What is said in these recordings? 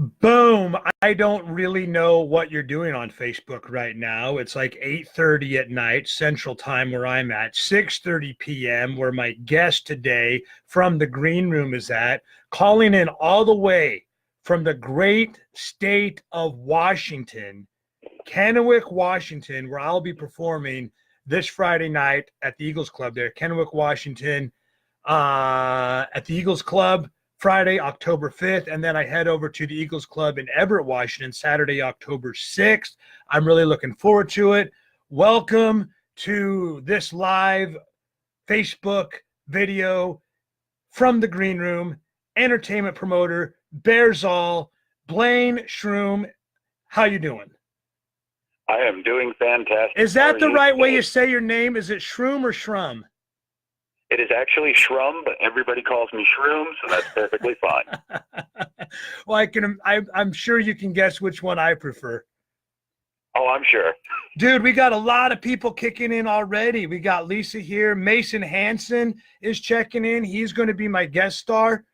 Boom. I don't really know what you're doing on Facebook right now. It's like 8:30 at night, Central Time where I'm at, 6:30 p.m. where my guest today from the green room is at, calling in all the way from the great state of Washington, Kennewick, Washington, where I'll be performing this Friday night at the Eagles Club there, Kennewick, Washington, at the Eagles Club Friday, October 5th, and then I head over to the Eagles Club in Everett, Washington, Saturday, October 6th. I'm really looking forward to it. Welcome to this live Facebook video from the green room, entertainment promoter, Bears All, Blaine Shrum. How you doing? I am doing fantastic. Is that the right way you say your name? Is it Shrum or Shrum? It is actually Shrum, but everybody calls me Shroom, so that's perfectly fine. Well, I'm sure you can guess which one I prefer. Oh, I'm sure. Dude, we got a lot of people kicking in already. We got Lisa here. Mason Hansen is checking in. He's going to be my guest star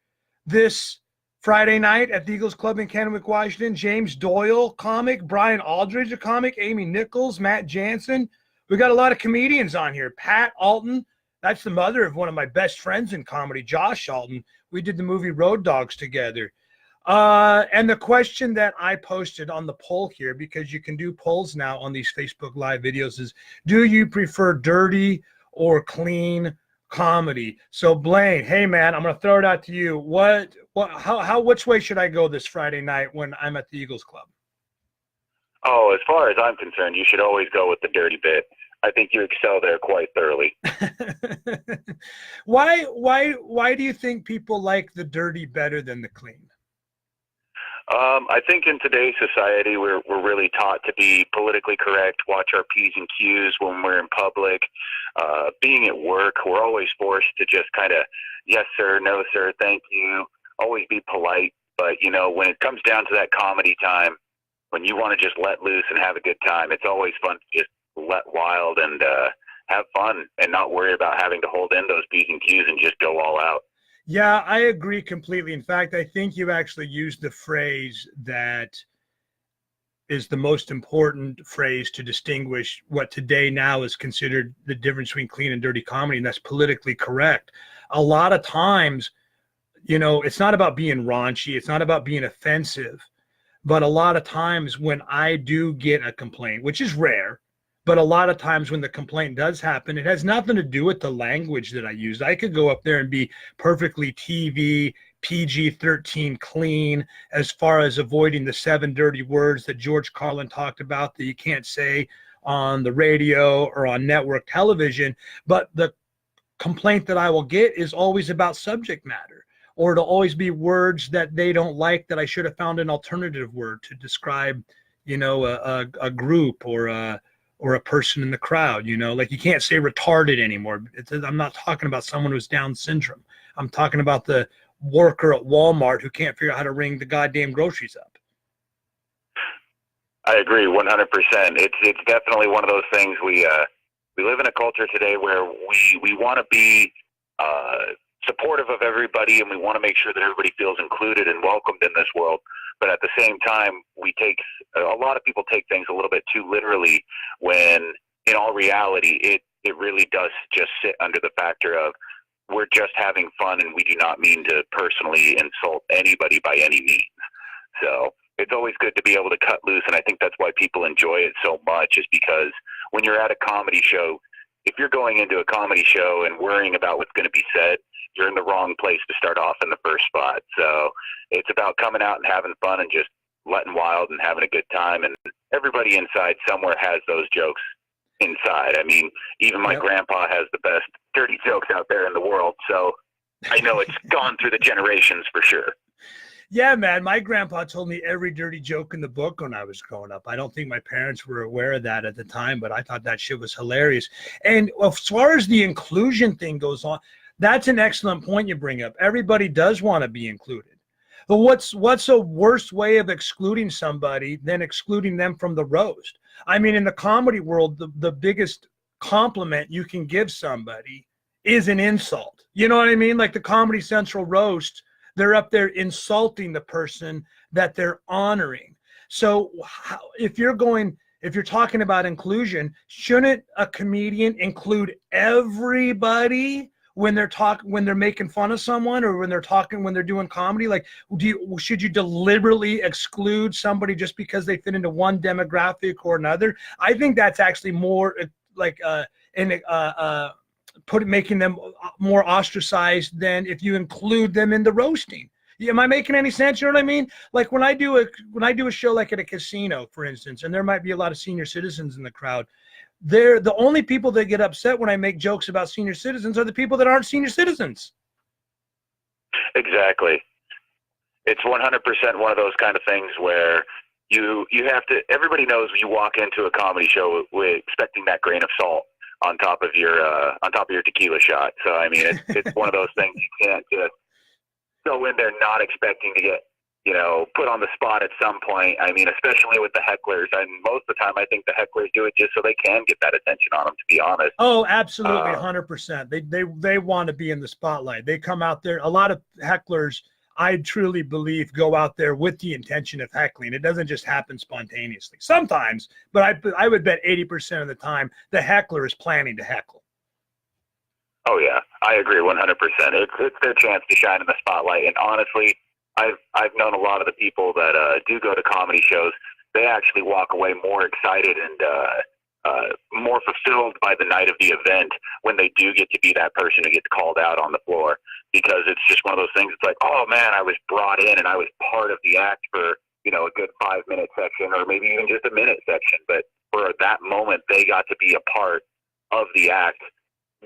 this Friday night at the Eagles Club in Kennewick, Washington. James Doyle, comic. Brian Aldridge, a comic. Amy Nichols, Matt Jansen. We got a lot of comedians on here. Pat Alton. That's the mother of one of my best friends in comedy, Josh Alton. We did the movie Road Dogs together. And the question that I posted on the poll here, because you can do polls now on these Facebook Live videos, is do you prefer dirty or clean comedy? So Blaine, hey man, I'm going to throw it out to you. Which way should I go this Friday night when I'm at the Eagles Club? Oh, as far as I'm concerned, you should always go with the dirty bit. I think you excel there quite thoroughly. Why do you think people like the dirty better than the clean? I think in today's society, we're really taught to be politically correct, watch our P's and Q's when we're in public. Being at work, we're always forced to just kind of, yes, sir, no, sir, thank you, always be polite. But, you know, when it comes down to that comedy time, when you want to just let loose and have a good time, it's always fun to just let wild and have fun and not worry about having to hold in those P's and Q's and just go all out. Yeah, I agree completely. In fact, I think you actually used the phrase that is the most important phrase to distinguish what today now is considered the difference between clean and dirty comedy, and that's politically correct. A lot of times, you know, it's not about being raunchy. It's not about being offensive. But a lot of times when I do get a complaint, which is rare, but a lot of times when the complaint does happen, it has nothing to do with the language that I use. I could go up there and be perfectly TV, PG-13 clean as far as avoiding the 7 dirty words that George Carlin talked about that you can't say on the radio or on network television. But the complaint that I will get is always about subject matter, or it'll always be words that they don't like that I should have found an alternative word to describe, you know, a group or a person in the crowd. You know, like you can't say retarded anymore. I'm not talking about someone who's Down syndrome. I'm talking about the worker at Walmart who can't figure out how to ring the goddamn groceries up. I agree 100%. It's definitely one of those things. We live in a culture today where we want to be supportive of everybody, and we want to make sure that everybody feels included and welcomed in this world. But at the same time, a lot of people take things a little bit too literally when in all reality, it really does just sit under the factor of we're just having fun and we do not mean to personally insult anybody by any means. So it's always good to be able to cut loose. And I think that's why people enjoy it so much, is because when you're at a comedy show, if you're going into a comedy show and worrying about what's going to be said, you're in the wrong place to start off in the first spot. So it's about coming out and having fun and just letting wild and having a good time. And everybody inside somewhere has those jokes inside. I mean, even my grandpa has the best dirty jokes out there in the world. So I know it's gone through the generations for sure. Yeah, man. My grandpa told me every dirty joke in the book when I was growing up. I don't think my parents were aware of that at the time, but I thought that shit was hilarious. And as far as the inclusion thing goes on, that's an excellent point you bring up. Everybody does want to be included. But what's a worse way of excluding somebody than excluding them from the roast? I mean, in the comedy world, the biggest compliment you can give somebody is an insult. You know what I mean? Like the Comedy Central roast, They're up there insulting the person that they're honoring. So if you're talking about inclusion, shouldn't a comedian include everybody when they're making fun of someone, or when they're doing comedy? Like, should you deliberately exclude somebody just because they fit into one demographic or another? I think that's actually more like making them more ostracized than if you include them in the roasting. Am I making any sense? You know what I mean? Like when I do a show like at a casino, for instance, and there might be a lot of senior citizens in the crowd, they're the only people that get upset when I make jokes about senior citizens are the people that aren't senior citizens. Exactly. It's 100% one of those kind of things where you have to, everybody knows when you walk into a comedy show with expecting that grain of salt on top of your tequila shot. So I mean, it's one of those things you can't just go in there not expecting to get, put on the spot at some point. I mean, especially with the hecklers. And most of the time, I think the hecklers do it just so they can get that attention on them, to be honest. Oh, absolutely, 100%. They want to be in the spotlight. They come out there. A lot of hecklers, I truly believe, go out there with the intention of heckling. It doesn't just happen spontaneously. Sometimes, but I would bet 80% of the time the heckler is planning to heckle. Oh yeah, I agree 100%. It's their chance to shine in the spotlight. And honestly, I've known a lot of the people that do go to comedy shows. They actually walk away more excited and more fulfilled by the night of the event when they do get to be that person who gets called out on the floor, because it's just one of those things. It's like, oh man, I was brought in and I was part of the act for a good 5-minute section, or maybe even just a minute section. But for that moment, they got to be a part of the act,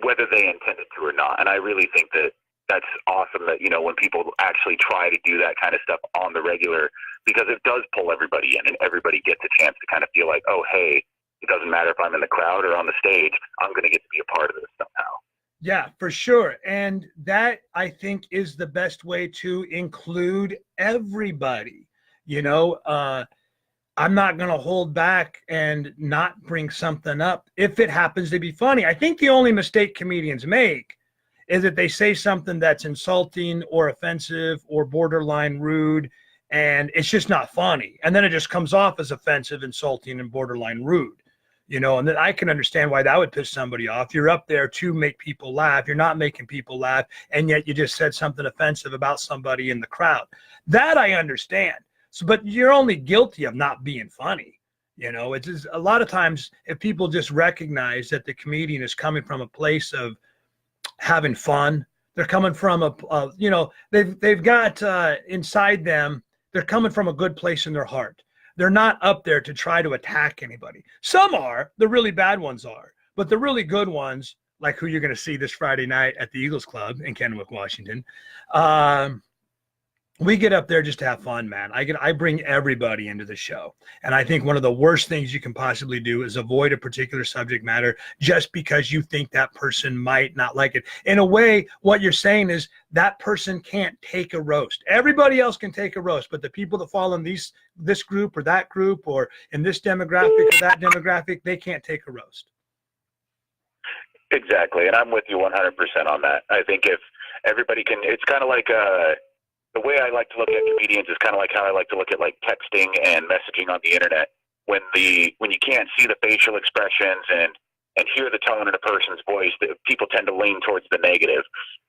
whether they intended to or not. And I really think that that's awesome that, when people actually try to do that kind of stuff on the regular, because it does pull everybody in and everybody gets a chance to kind of feel like, oh, hey, it doesn't matter if I'm in the crowd or on the stage, I'm going to get to be a part of this somehow. Yeah, for sure. And that, I think, is the best way to include everybody. I'm not going to hold back and not bring something up if it happens to be funny. I think the only mistake comedians make is that they say something that's insulting or offensive or borderline rude, and it's just not funny. And then it just comes off as offensive, insulting, and borderline rude. And then I can understand why that would piss somebody off. You're up there to make people laugh. You're not making people laugh, and yet you just said something offensive about somebody in the crowd. That I understand. So, but you're only guilty of not being funny. It's just, a lot of times if people just recognize that the comedian is coming from a place of having fun, they're coming from they've got inside them, they're coming from a good place in their heart. They're not up there to try to attack anybody. Some are, the really bad ones are, but the really good ones, like who you're going to see this Friday night at the Eagles Club in Kennewick, Washington, we get up there just to have fun, man. I bring everybody into the show. And I think one of the worst things you can possibly do is avoid a particular subject matter just because you think that person might not like it. In a way, what you're saying is that person can't take a roast. Everybody else can take a roast, but the people that fall in this group or that group or in this demographic or that demographic, they can't take a roast. Exactly. And I'm with you 100% on that. I think if everybody can, it's kind of like the way I like to look at comedians is kind of like how I like to look at like texting and messaging on the internet. When you can't see the facial expressions and hear the tone in a person's voice, people tend to lean towards the negative.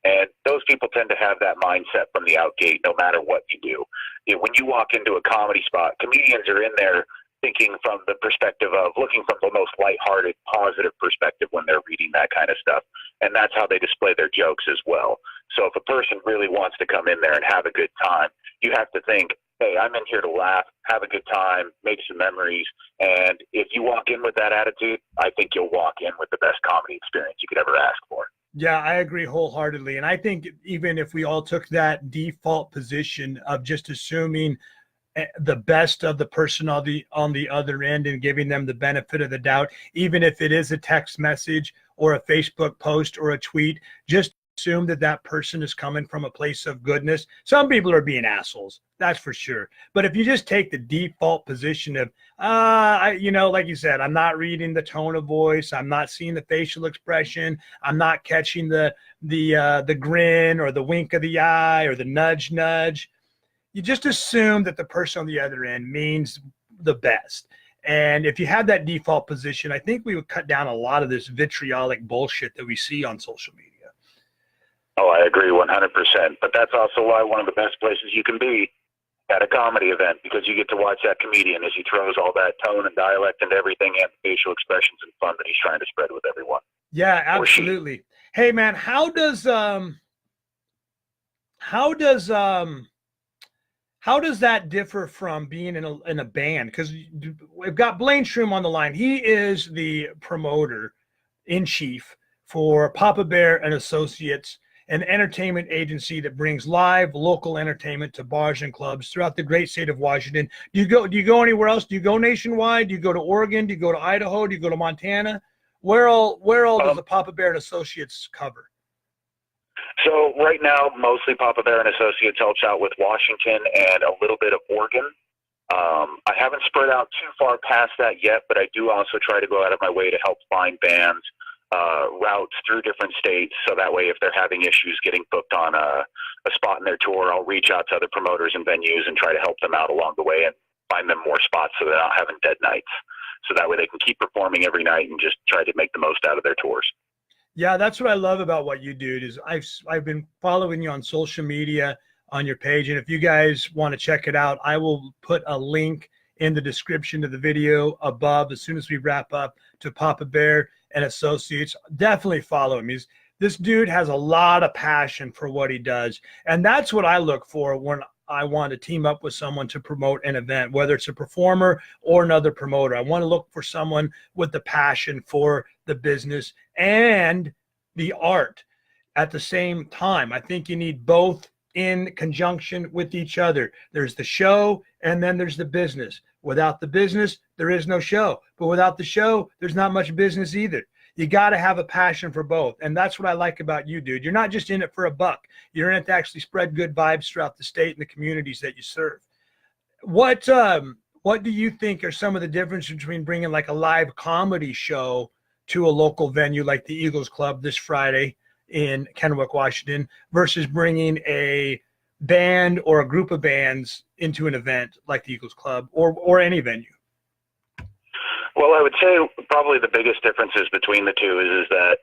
And those people tend to have that mindset from the outgate, no matter what you do. When you walk into a comedy spot, comedians are in there thinking from the perspective of looking from the most lighthearted, positive perspective when they're reading that kind of stuff. And that's how they display their jokes as well. So if a person really wants to come in there and have a good time, you have to think, hey, I'm in here to laugh, have a good time, make some memories. And if you walk in with that attitude, I think you'll walk in with the best comedy experience you could ever ask for. Yeah, I agree wholeheartedly. And I think even if we all took that default position of just assuming the best of the person on the other end and giving them the benefit of the doubt, even if it is a text message or a Facebook post or a tweet, just assume that that person is coming from a place of goodness. Some people are being assholes, that's for sure. But if you just take the default position of, like you said, I'm not reading the tone of voice, I'm not seeing the facial expression, I'm not catching the grin or the wink of the eye or the nudge, you just assume that the person on the other end means the best. And if you have that default position, I think we would cut down a lot of this vitriolic bullshit that we see on social media. Oh, I agree 100%. But that's also why one of the best places you can be at a comedy event, because you get to watch that comedian as he throws all that tone and dialect and everything and facial expressions and fun that he's trying to spread with everyone. Yeah, absolutely. Hey, man, how does that differ from being in a band? Because we've got Blaine Shrum on the line. He is the promoter in chief for Papa Bear and Associates, an entertainment agency that brings live local entertainment to bars and clubs throughout the great state of Washington. Do you go anywhere else? Do you go nationwide? Do you go to Oregon? Do you go to Idaho? Do you go to Montana? Where all does the Papa Bear and Associates cover? So right now, mostly Papa Bear and Associates helps out with Washington and a little bit of Oregon. I haven't spread out too far past that yet, but I do also try to go out of my way to help find bands routes through different states, so that way if they're having issues getting booked on a spot in their tour, I'll reach out to other promoters and venues and try to help them out along the way and find them more spots so they're not having dead nights. So that way they can keep performing every night and just try to make the most out of their tours. Yeah, that's what I love about what you do. Is I've been following you on social media on your page, and if you guys want to check it out, I will put a link in the description of the video above as soon as we wrap up to Papa Bear and Associates. Definitely follow him. This dude has a lot of passion for what he does, and that's what I look for when I want to team up with someone to promote an event, whether it's a performer or another promoter. I want to look for someone with the passion for the business and the art at the same time. I think you need both in conjunction with each other. There's the show and then there's the business. Without the business, there is no show. But without the show, there's not much business either. You got to have a passion for both. And that's what I like about you, dude. You're not just in it for a buck. You're in it to actually spread good vibes throughout the state and the communities that you serve. What do you think are some of the differences between bringing like a live comedy show to a local venue like the Eagles Club this Friday in Kennewick, Washington, versus bringing a band or a group of bands into an event like the Eagles Club or any venue? Well, I would say probably the biggest differences between the two is that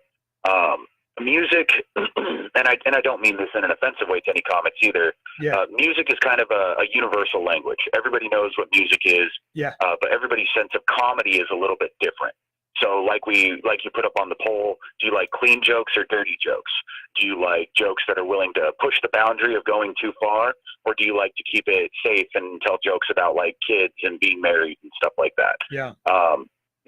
music, and I don't mean this in an offensive way to any comics either. Yeah. Music is kind of a universal language. Everybody knows what music is. Yeah. But everybody's sense of comedy is a little bit different. So like you put up on the poll, do you like clean jokes or dirty jokes? Do you like jokes that are willing to push the boundary of going too far? Or do you like to keep it safe and tell jokes about like kids and being married and stuff like that? Yeah.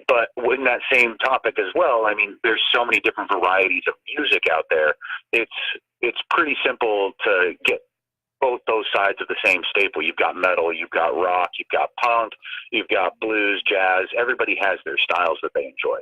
But in that same topic as well, I mean, there's so many different varieties of music out there. It's pretty simple to get both those sides of the same staple. You've got metal, you've got rock, you've got punk, you've got blues, jazz. Everybody has their styles that they enjoy.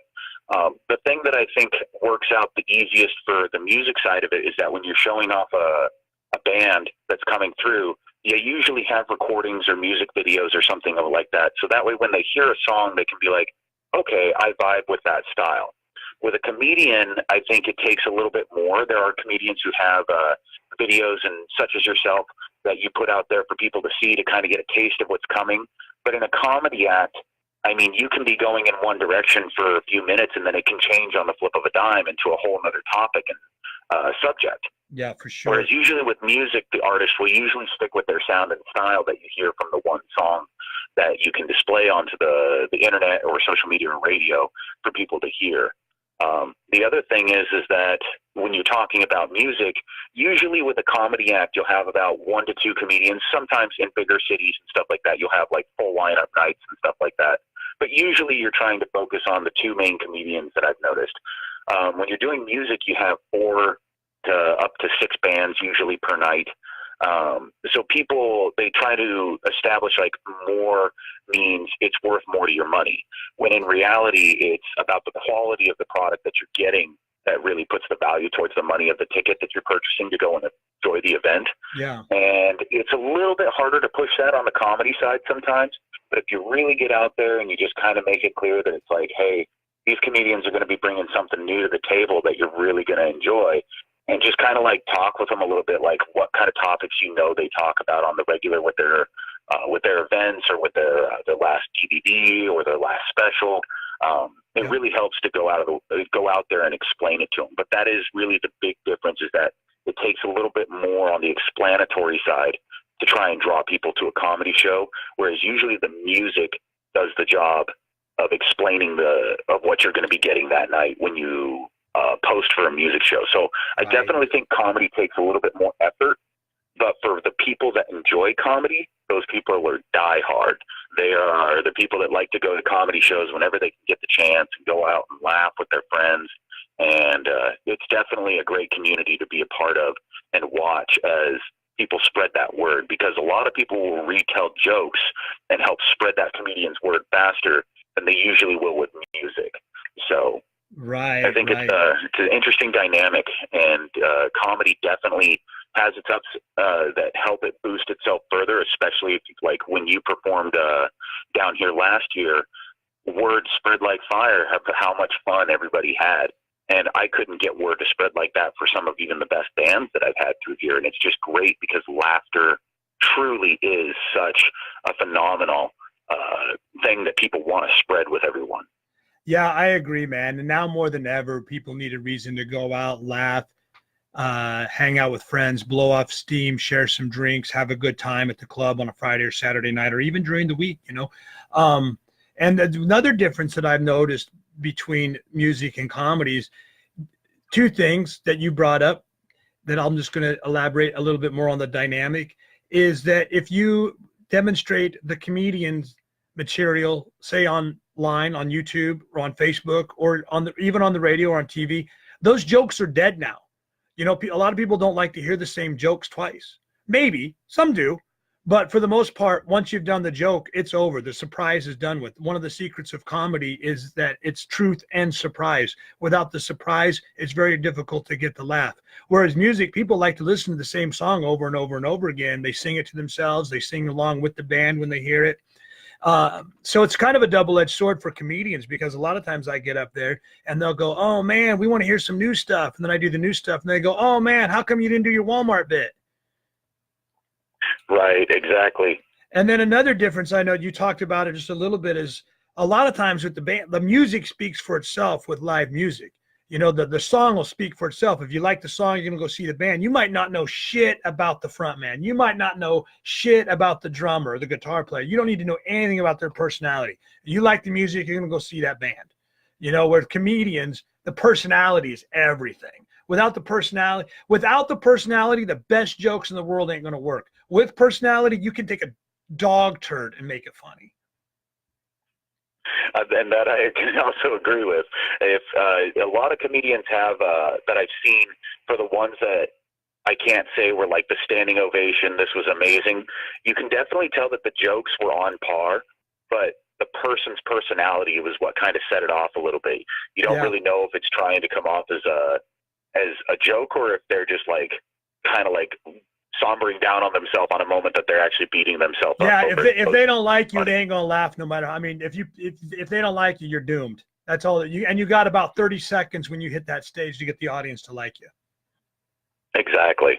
The thing that I think works out the easiest for the music side of it is that when you're showing off a band that's coming through, you usually have recordings or music videos or something like that. So that way when they hear a song, they can be like, okay, I vibe with that style. With a comedian, I think it takes a little bit more. There are comedians who have videos and such as yourself that you put out there for people to see to kind of get a taste of what's coming. But in a comedy act, I mean, you can be going in one direction for a few minutes and then it can change on the flip of a dime into a whole other topic and subject. Yeah, for sure. Whereas usually with music, the artist will usually stick with their sound and style that you hear from the one song that you can display onto the internet or social media or radio for people to hear. The other thing is that when you're talking about music, usually with a comedy act, you'll have about 1 to 2 comedians. Sometimes in bigger cities and stuff like that, you'll have like full lineup nights and stuff like that. But usually you're trying to focus on the 2 main comedians that I've noticed. When you're doing music, you have 4 to up to 6 bands usually per night. So people, they try to establish like more means it's worth more to your money, when in reality it's about the quality of the product that you're getting that really puts the value towards the money of the ticket that you're purchasing to go and enjoy the event. Yeah. And it's a little bit harder to push that on the comedy side sometimes. But if you really get out there and you just kind of make it clear that it's like, hey, these comedians are going to be bringing something new to the table that you're really going to enjoy, and just kind of like talk with them a little bit, like what kind of topics they talk about on the regular with their events or with their last DVD or their last special. It really helps to go out there and explain it to them. But that is really the big difference, is that it takes a little bit more on the explanatory side to try and draw people to a comedy show, whereas usually the music does the job of explaining of what you're going to be getting that night when you post for a music show. So I definitely think comedy takes a little bit more effort, but for the people that enjoy comedy, those people are diehard. They are the people that like to go to comedy shows whenever they can get the chance and go out and laugh with their friends. And it's definitely a great community to be a part of and watch as people spread that word, because a lot of people will retell jokes and help spread that comedian's word faster than they usually will with music. So I think it's an interesting dynamic, and comedy definitely has its ups that help it boost itself further, especially if, like, when you performed down here last year, word spread like fire how much fun everybody had. And I couldn't get word to spread like that for some of even the best bands that I've had through here. And it's just great because laughter truly is such a phenomenal thing that people want to spread with everyone. Yeah, I agree, man. And now more than ever, people need a reason to go out, laugh, hang out with friends, blow off steam, share some drinks, have a good time at the club on a Friday or Saturday night, or even during the week, And another difference that I've noticed between music and comedies, two things that you brought up that I'm just going to elaborate a little bit more on the dynamic, is that if you demonstrate the comedian's material, say online on YouTube or on Facebook or even on the radio or on TV, those jokes are dead now. A lot of people don't like to hear the same jokes twice. Maybe some do, but for the most part, once you've done the joke, it's over. The surprise is done with. One of the secrets of comedy is that it's truth and surprise. Without the surprise, it's very difficult to get the laugh. Whereas music, people like to listen to the same song over and over and over again. They sing it to themselves. They sing along with the band when they hear it. So it's kind of a double-edged sword for comedians, because a lot of times I get up there and they'll go, oh man, we want to hear some new stuff. And then I do the new stuff and they go, oh man, how come you didn't do your Walmart bit? Right, exactly. And then another difference, I know you talked about it just a little bit, is a lot of times with the band, the music speaks for itself with live music. The song will speak for itself. If you like the song, you're going to go see the band. You might not know shit about the front man. You might not know shit about the drummer or the guitar player. You don't need to know anything about their personality. If you like the music, you're going to go see that band. Where comedians, the personality is everything. Without the personality, the best jokes in the world ain't going to work. With personality, you can take a dog turd and make it funny. And that I can also agree with. If a lot of comedians have that I've seen, for the ones that I can't say were like the standing ovation, this was amazing, you can definitely tell that the jokes were on par, but the person's personality was what kind of set it off a little bit. You don't really know if it's trying to come off as a joke, or if they're just like kind of like sombering down on themselves on a moment that they're actually beating themselves up. Yeah, if they don't like you, they ain't gonna laugh no matter. I mean, if they don't like you, you're doomed. That's all that you got about 30 seconds when you hit that stage to get the audience to like you. Exactly.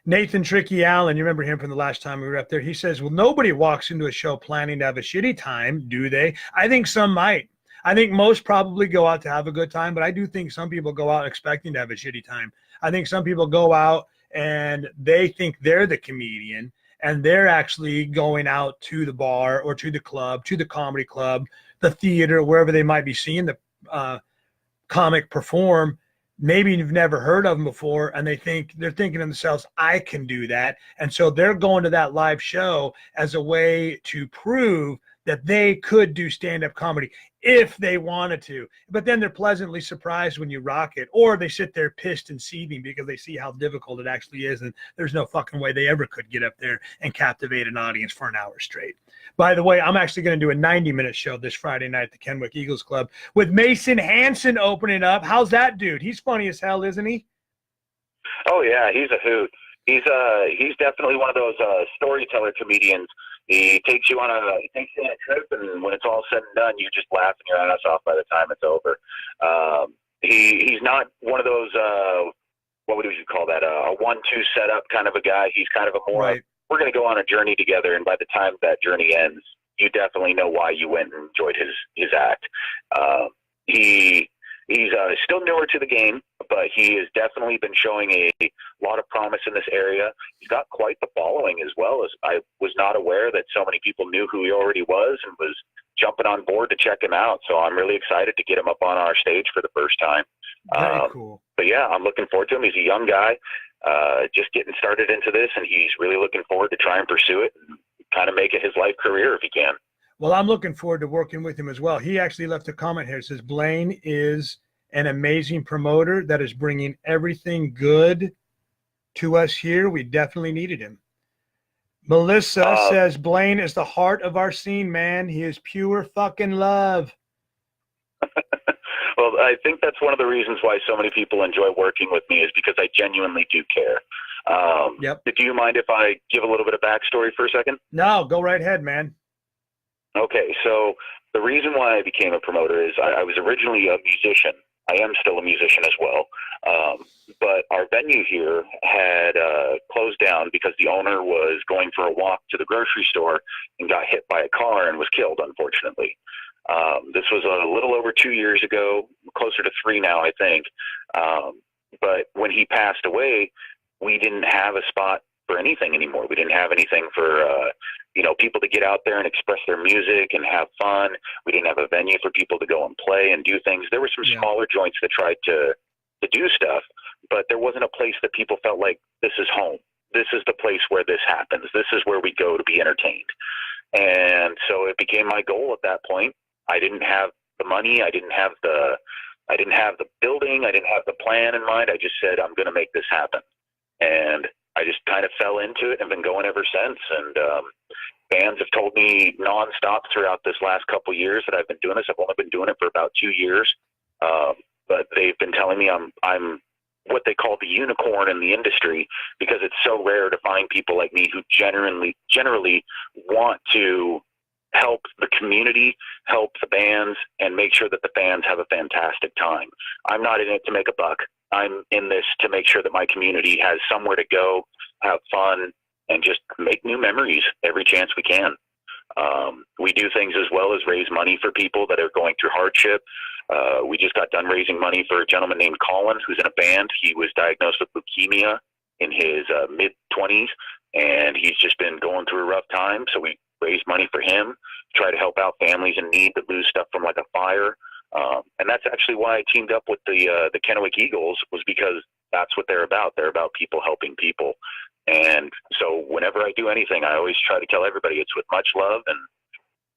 Nathan Tricky Allen, you remember him from the last time we were up there. He says, well, nobody walks into a show planning to have a shitty time, do they? I think some might. I think most probably go out to have a good time, but I do think some people go out expecting to have a shitty time. I think some people go out and they think they're the comedian, and they're actually going out to the bar or to the club, to the comedy club, the theater, wherever they might be seeing the comic perform. Maybe you've never heard of them before, and they're thinking to themselves, I can do that. And so they're going to that live show as a way to prove that they could do stand-up comedy. if they wanted to. But then they're pleasantly surprised when you rock it, or they sit there pissed and seething because they see how difficult it actually is, and there's no fucking way they ever could get up there and captivate an audience for an hour straight. By the way, I'm actually going to do a 90-minute show this Friday night at the Kennewick Eagles Club with Mason Hansen opening up. How's that dude? He's funny as hell, isn't he? Oh yeah, he's a hoot. He's definitely one of those storyteller comedians. He takes you on a trip, and when it's all said and done, you're just laughing your ass off by the time it's over. He's not one of those what would you call that, a 1-2 setup kind of a guy. He's kind of a more right. We're going to go on a journey together, and by the time that journey ends, you definitely know why you went and enjoyed his act. He's still newer to the game, but he has definitely been showing a lot of promise in this area. He's got quite the following as well. As I was not aware that so many people knew who he already was and was jumping on board to check him out. So I'm really excited to get him up on our stage for the first time. Very cool. But yeah, I'm looking forward to him. He's a young guy, just getting started into this, and he's really looking forward to try and pursue it and kind of make it his life career if he can. Well, I'm looking forward to working with him as well. He actually left a comment here. It says, Blaine is an amazing promoter that is bringing everything good to us here. We definitely needed him. Melissa says, Blaine is the heart of our scene, man. He is pure fucking love. Well, I think that's one of the reasons why so many people enjoy working with me is because I genuinely do care. Yep. Do you mind if I give a little bit of backstory for a second? No, go right ahead, man. Okay, so the reason why I became a promoter is I was originally a musician. I am still a musician as well. But our venue here had closed down because the owner was going for a walk to the grocery store and got hit by a car and was killed, unfortunately. This was a little over 2 years ago, closer to 3 now, I think. But when he passed away, we didn't have a spot for anything anymore. We didn't have anything for people to get out there and express their music and have fun. We didn't have a venue for people to go and play and do things. There were some smaller joints that tried to do stuff, but there wasn't a place that people felt like this is home. This is the place where this happens. This is where we go to be entertained. And so it became my goal at that point. I didn't have the money. I didn't have the building. I didn't have the plan in mind. I just said, I'm going to make this happen. And I just kind of fell into it and been going ever since. And fans have told me nonstop throughout this last couple years that I've been doing this. I've only been doing it for about 2 years. But they've been telling me I'm what they call the unicorn in the industry, because it's so rare to find people like me who generally want to help the community, help the bands, and make sure that the fans have a fantastic time. I'm not in it to make a buck. I'm in this to make sure that my community has somewhere to go, have fun, and just make new memories every chance we can. We do things as well as raise money for people that are going through hardship. We just got done raising money for a gentleman named Colin who's in a band. He was diagnosed with leukemia in his mid-20s, and he's just been going through a rough time. So we raised money for him, try to help out families in need that lose stuff from like a fire. And that's actually why I teamed up with the Kennewick Eagles, was because that's what they're about. They're about people helping people. And so whenever I do anything, I always try to tell everybody it's with much love, and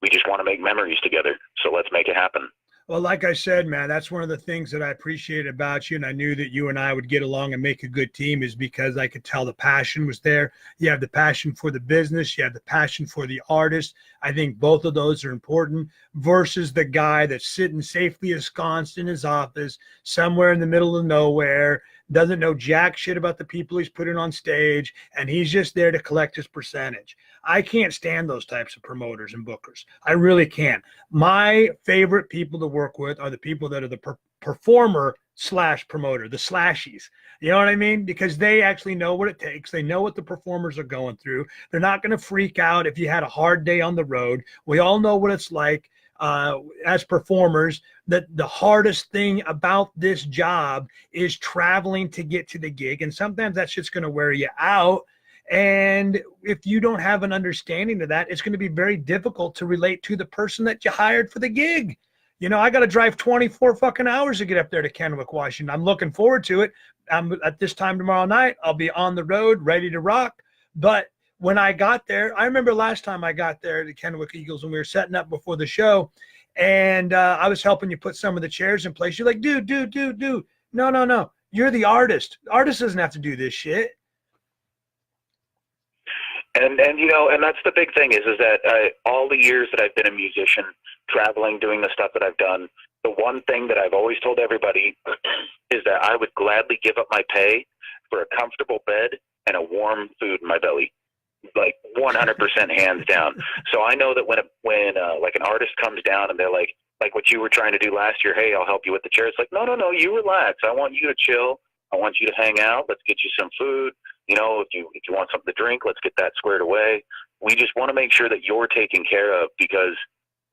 we just want to make memories together. So let's make it happen. Well, like I said, man, that's one of the things that I appreciate about you, and I knew that you and I would get along and make a good team, is because I could tell the passion was there. You have the passion for the business. You have the passion for the artist. I think both of those are important, versus the guy that's sitting safely ensconced in his office somewhere in the middle of nowhere, doesn't know jack shit about the people he's putting on stage, and he's just there to collect his percentage. I can't stand those types of promoters and bookers. I really can't. My favorite people to work with are the people that are the performer / promoter, the slashies. You know what I mean? Because they actually know what it takes. They know what the performers are going through. They're not going to freak out if you had a hard day on the road. We all know what it's like as performers, that the hardest thing about this job is traveling to get to the gig. And sometimes that shit's going to wear you out. And if you don't have an understanding of that, it's going to be very difficult to relate to the person that you hired for the gig. You know, I got to drive 24 fucking hours to get up there to Kennewick, Washington. I'm looking forward to it. At this time tomorrow night, I'll be on the road, ready to rock. But when I got there, I remember last time I got there to Kennewick Eagles, and we were setting up before the show, and I was helping you put some of the chairs in place. You're like, dude. No. You're the artist. The artist doesn't have to do this shit. And that's the big thing is that all the years that I've been a musician, traveling, doing the stuff that I've done, the one thing that I've always told everybody is that I would gladly give up my pay for a comfortable bed and a warm food in my belly, like 100% hands down. So I know that when like an artist comes down and they're like what you were trying to do last year, hey, I'll help you with the chair. It's like, no, you relax. I want you to chill. I want you to hang out. Let's get you some food. If you want something to drink, let's get that squared away. We just want to make sure that you're taken care of, because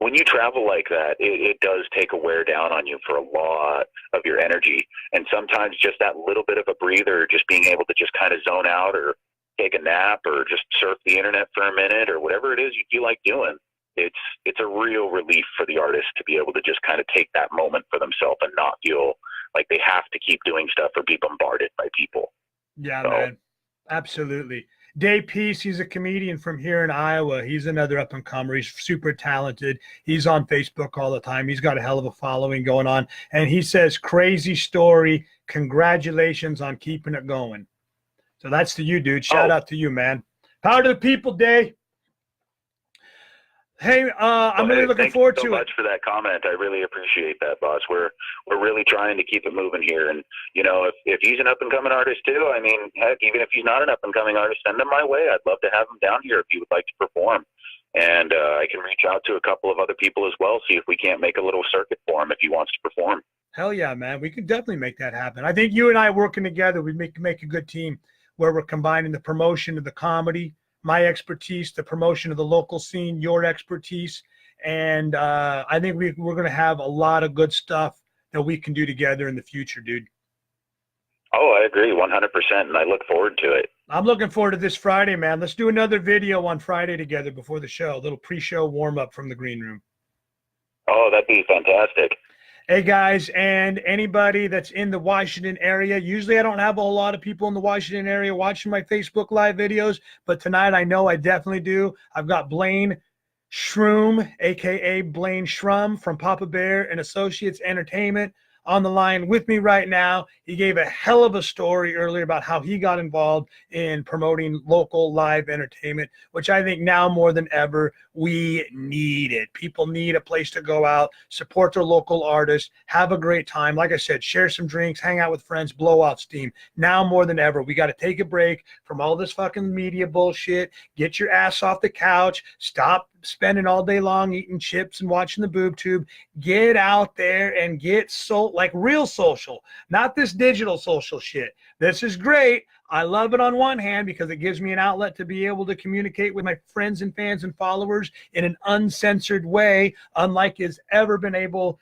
when you travel like that, it does take a wear down on you for a lot of your energy. And sometimes just that little bit of a breather, just being able to just kind of zone out or take a nap or just surf the internet for a minute or whatever it is you feel like doing, it's a real relief for the artist to be able to just kind of take that moment for themselves and not feel like they have to keep doing stuff or be bombarded by people. Yeah, man. Absolutely. Dave Peace, he's a comedian from here in Iowa. He's another up-and-comer. He's super talented. He's on Facebook all the time. He's got a hell of a following going on. And he says, crazy story. Congratulations on keeping it going. So that's to you, dude. Shout out to you, man. Power to the people, Dave. Hey, I'm really looking forward to it. Thank you so much for that comment. I really appreciate that, boss. We're really trying to keep it moving here. And, if he's an up-and-coming artist too, I mean, heck, even if he's not an up-and-coming artist, send him my way. I'd love to have him down here if he would like to perform. And I can reach out to a couple of other people as well, see if we can't make a little circuit for him if he wants to perform. Hell yeah, man. We could definitely make that happen. I think you and I working together, we make a good team where we're combining the promotion of the comedy, my expertise, the promotion of the local scene, your expertise. And I think we're going to have a lot of good stuff that we can do together in the future, dude. Oh, I agree 100%. And I look forward to it. I'm looking forward to this Friday, man. Let's do another video on Friday together before the show, a little pre-show warm up from the green room. Oh, that'd be fantastic. Hey, guys, and anybody that's in the Washington area, usually I don't have a whole lot of people in the Washington area watching my Facebook Live videos, but tonight I know I definitely do. I've got Blaine Shrum, a.k.a. Blaine Shrum from Papa Bear and Associates Entertainment, on the line with me right now. He gave a hell of a story earlier about how he got involved in promoting local live entertainment, which I think now more than ever, we need it. People need a place to go out, support their local artists, have a great time. Like I said, share some drinks, hang out with friends, blow out steam. Now more than ever, we got to take a break from all this fucking media bullshit. Get your ass off the couch. Stop spending all day long eating chips and watching the boob tube. Get out there and get like real social, not this digital social shit. This is great. I love it on one hand because it gives me an outlet to be able to communicate with my friends and fans and followers in an uncensored way, unlike has ever been able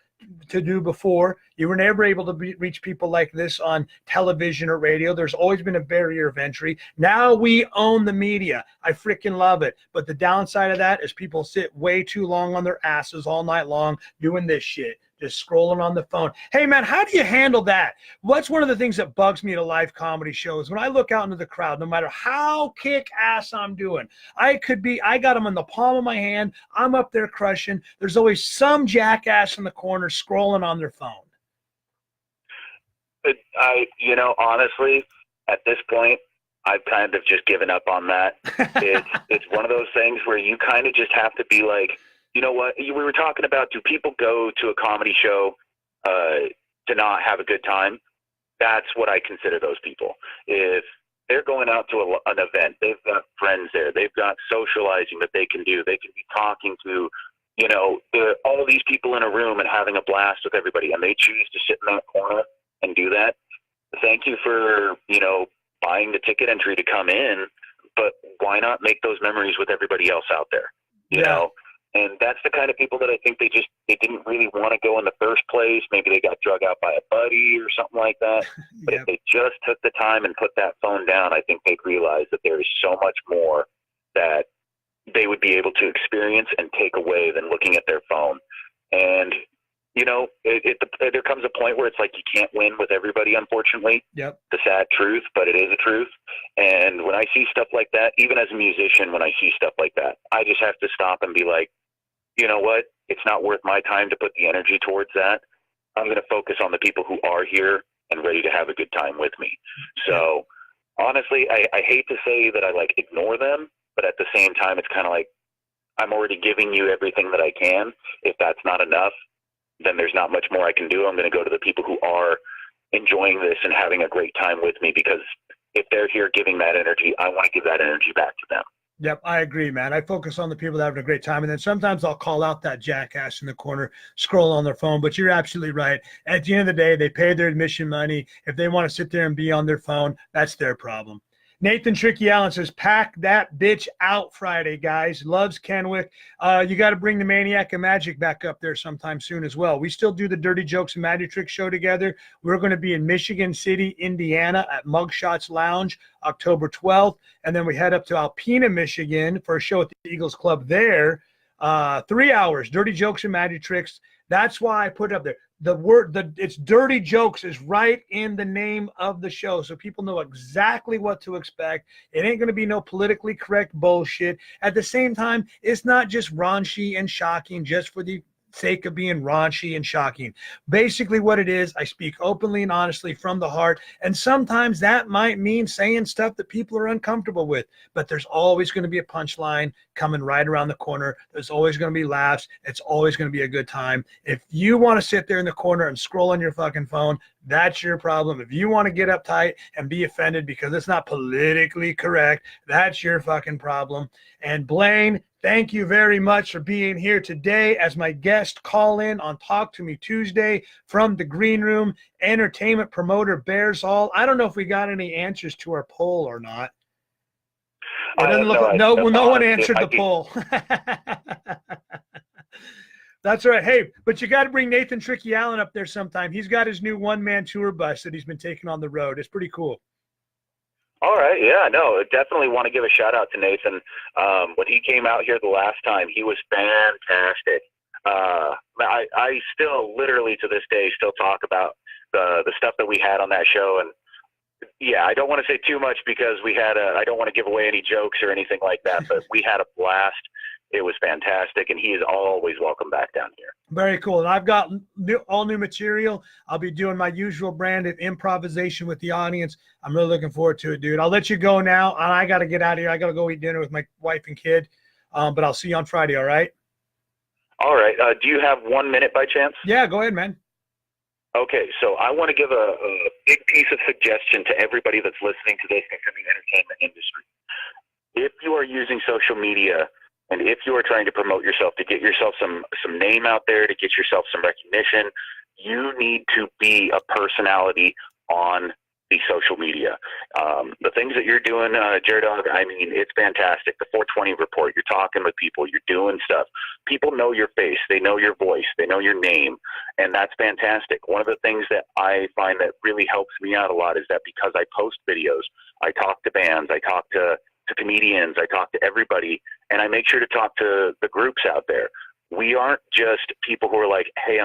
to do before. You were never able to reach people like this on television or radio. There's always been a barrier of entry. Now we own the media. I freaking love it. But the downside of that is people sit way too long on their asses all night long doing this shit, just scrolling on the phone. Hey, man, how do you handle that? What's one of the things that bugs me at a live comedy show is when I look out into the crowd, no matter how kick-ass I'm doing, I got them in the palm of my hand. I'm up there crushing. There's always some jackass in the corner scrolling on their phone. Honestly, at this point, I've kind of just given up on that. It's one of those things where you kind of just have to be like, you know what? We were talking about, do people go to a comedy show to not have a good time? That's what I consider those people. If they're going out to an event, they've got friends there, they've got socializing that they can do, they can be talking to, all these people in a room and having a blast with everybody, and they choose to sit in that corner and do that. Thank you for, buying the ticket entry to come in, but why not make those memories with everybody else out there, you know? And that's the kind of people that I think they didn't really want to go in the first place. Maybe they got drug out by a buddy or something like that. But if they just took the time and put that phone down, I think they'd realize that there is so much more that they would be able to experience and take away than looking at their phone. And, there comes a point where it's like you can't win with everybody, unfortunately. Yep. The sad truth, but it is a truth. And when I see stuff like that, even as a musician, when I see stuff like that, I just have to stop and be like, you know what, it's not worth my time to put the energy towards that. I'm going to focus on the people who are here and ready to have a good time with me. So honestly, I hate to say that I like ignore them, but at the same time, it's kind of like, I'm already giving you everything that I can. If that's not enough, then there's not much more I can do. I'm going to go to the people who are enjoying this and having a great time with me, because if they're here giving that energy, I want to give that energy back to them. Yep, I agree, man. I focus on the people that are having a great time. And then sometimes I'll call out that jackass in the corner, scroll on their phone. But you're absolutely right. At the end of the day, they pay their admission money. If they want to sit there and be on their phone, that's their problem. Nathan Tricky Allen says, pack that bitch out Friday, guys. Loves Kenwick. You got to bring the Maniac and Magic back up there sometime soon as well. We still do the Dirty Jokes and Magic Trick show together. We're going to be in Michigan City, Indiana at Mugshots Lounge, October 12th. And then we head up to Alpena, Michigan for a show at the Eagles Club there. 3 hours, Dirty Jokes and Magic Tricks. That's why I put it up there. It's Dirty Jokes is right in the name of the show, so people know exactly what to expect. It ain't going to be no politically correct bullshit. At the same time, it's not just raunchy and shocking just for the sake of being raunchy and shocking. Basically what it is, I speak openly and honestly from the heart, and sometimes that might mean saying stuff that people are uncomfortable with, but there's always going to be a punchline coming right around the corner. There's always going to be laughs. It's always going to be a good time. If you want to sit there in the corner and scroll on your fucking phone, that's your problem. If you want to get uptight and be offended because it's not politically correct, that's your fucking problem. And Blaine, thank you very much for being here today as my guest call-in on Talk to Me Tuesday from the green room. Entertainment promoter bears all. I don't know if we got any answers to our poll or not. It doesn't look no one answered the poll. That's all right. Hey, but you got to bring Nathan Tricky Allen up there sometime. He's got his new one-man tour bus that he's been taking on the road. It's pretty cool. All right. Yeah, no, definitely want to give a shout out to Nathan. When he came out here the last time, he was fantastic. I still literally to this day still talk about the stuff that we had on that show. And yeah, I don't want to say too much because I don't want to give away any jokes or anything like that, but we had a blast. It was fantastic, and he is always welcome back down here. Very cool. And I've got all new material. I'll be doing my usual brand of improvisation with the audience. I'm really looking forward to it, dude. I'll let you go now. I got to get out of here. I got to go eat dinner with my wife and kid. But I'll see you on Friday, all right? All right. Do you have 1 minute by chance? Yeah, go ahead, man. Okay, so I want to give a big piece of suggestion to everybody that's listening to this in the entertainment industry. If you are using social media, and if you are trying to promote yourself, to get yourself some name out there, to get yourself some recognition, you need to be a personality on the social media. The things that you're doing, jer-dog, I mean, it's fantastic. The 420 report, you're talking with people, you're doing stuff. People know your face, they know your voice, they know your name, and that's fantastic. One of the things that I find that really helps me out a lot is that because I post videos, I talk to bands, I talk to comedians, I talk to everybody, and I make sure to talk to the groups out there. We aren't just people who are like, hey,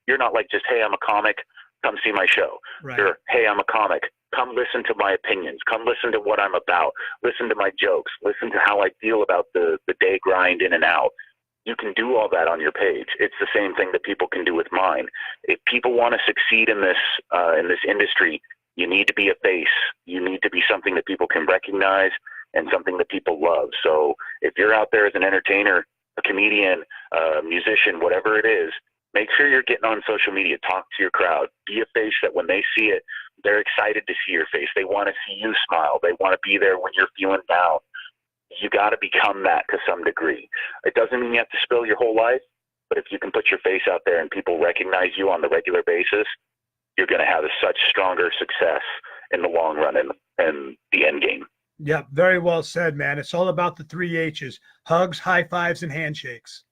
you're not like just, hey, I'm a comic, come see my show. Right. You're, hey, I'm a comic, come listen to my opinions, come listen to what I'm about, listen to my jokes, listen to how I feel about the day grind in and out. You can do all that on your page. It's the same thing that people can do with mine. If people want to succeed in this industry, you need to be a face. You need to be something that people can recognize and something that people love. So if you're out there as an entertainer, a comedian, a musician, whatever it is, make sure you're getting on social media, talk to your crowd, be a face that when they see it, they're excited to see your face. They want to see you smile. They want to be there when you're feeling down. You got to become that to some degree. It doesn't mean you have to spill your whole life, but if you can put your face out there and people recognize you on the regular basis, you're going to have a such stronger success in the long run and the end game. Yeah, very well said, man. It's all about the 3 H's: hugs, high fives, and handshakes.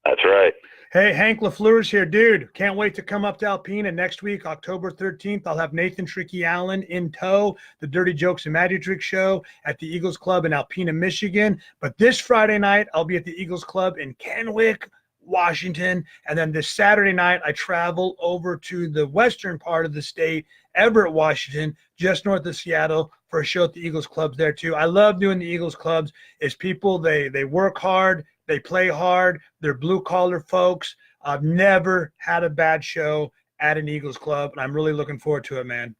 That's right. Hey, Hank LaFleur's here, dude. Can't wait to come up to Alpena next week, October 13th. I'll have Nathan Tricky Allen in tow, the Dirty Jokes and Magic Trick show at the Eagles Club in Alpena, Michigan. But this Friday night, I'll be at the Eagles Club in Kenwick, Washington. And then this Saturday night, I travel over to the western part of the state, Everett, Washington, just north of Seattle, for a show at the Eagles Clubs there too. I love doing the Eagles Clubs. It's people, they work hard, they play hard, they're blue-collar folks. I've never had a bad show at an Eagles Club, and I'm really looking forward to it, man.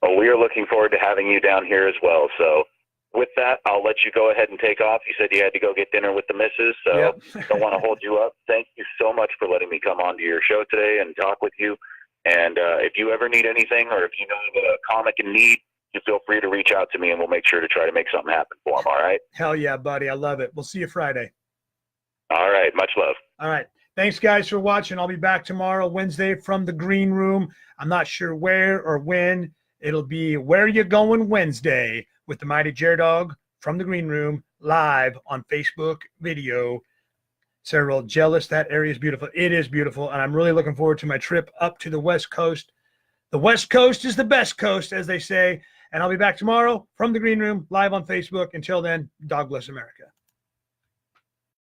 Well, we are looking forward to having you down here as well. So with that, I'll let you go ahead and take off. You said you had to go get dinner with the missus, so Yep. don't want to hold you up. Thank you so much for letting me come on to your show today and talk with you. And if you ever need anything, or if you know of a comic in need, you feel free to reach out to me, and we'll make sure to try to make something happen for him, all right? Hell yeah, buddy. I love it. We'll see you Friday. All right. Much love. All right. Thanks, guys, for watching. I'll be back tomorrow, Wednesday, from the green room. I'm not sure where or when. It'll be Where You Going Wednesday with the mighty jer-dog from the green room, live on Facebook video. Sarah, jealous. That area is beautiful. It is beautiful, and I'm really looking forward to my trip up to the West Coast. The West Coast is the best coast, as they say, and I'll be back tomorrow from the green room, live on Facebook. Until then, dog bless America.